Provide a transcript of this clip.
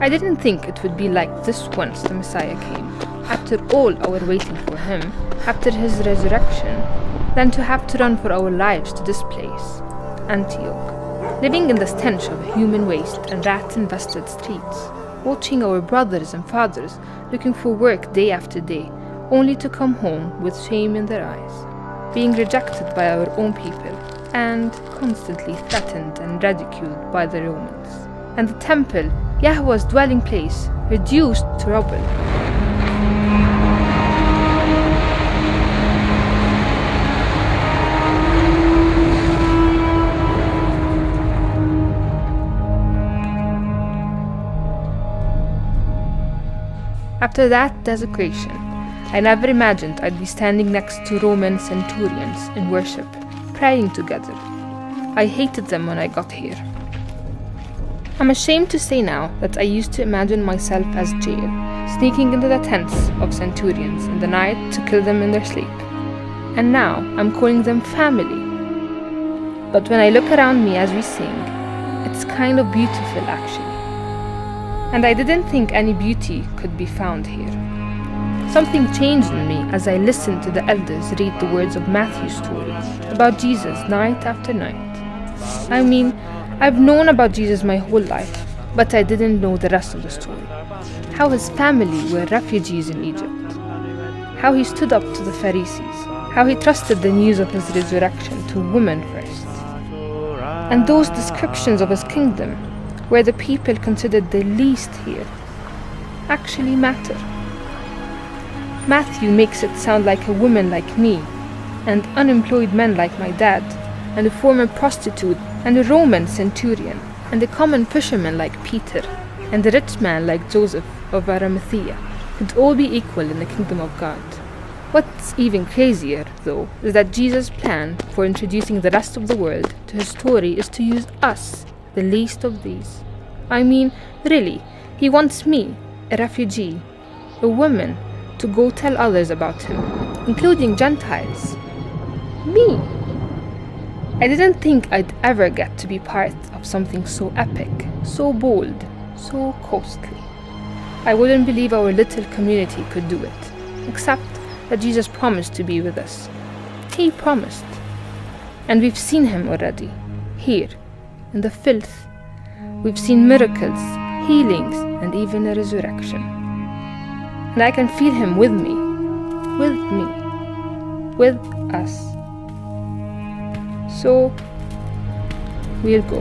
I didn't think it would be like this once the Messiah came. After all our waiting for him, after his resurrection, then to have to run for our lives to this place, Antioch, living in the stench of human waste and rat-infested streets, watching our brothers and fathers looking for work day after day, only to come home with shame in their eyes, being rejected by our own people, and constantly threatened and ridiculed by the Romans. And the temple, Yahweh's dwelling place, reduced to rubble. After that desecration, I never imagined I'd be standing next to Roman centurions in worship, praying together. I hated them when I got here. I'm ashamed to say now that I used to imagine myself as jail, sneaking into the tents of centurions in the night to kill them in their sleep. And now I'm calling them family. But when I look around me as we sing, it's kind of beautiful actually. And I didn't think any beauty could be found here. Something changed in me as I listened to the elders read the words of Matthew's story about Jesus night after night. I mean, I've known about Jesus my whole life, but I didn't know the rest of the story. How his family were refugees in Egypt. How he stood up to the Pharisees. How he trusted the news of his resurrection to women first. And those descriptions of his kingdom, where the people considered the least here, actually matter. Matthew makes it sound like a woman like me, and unemployed men like my dad, and a former prostitute, and a Roman centurion, and a common fisherman like Peter, and a rich man like Joseph of Arimathea could all be equal in the kingdom of God. What's even crazier, though, is that Jesus' plan for introducing the rest of the world to his story is to use us, the least of these. I mean, really, he wants me, a refugee, a woman, to go tell others about him, including Gentiles. Me! I didn't think I'd ever get to be part of something so epic, so bold, so costly. I wouldn't believe our little community could do it, except that Jesus promised to be with us. He promised. And we've seen him already, here, in the filth. We've seen miracles, healings, and even a resurrection. And I can feel him with me, with us. So, we'll go.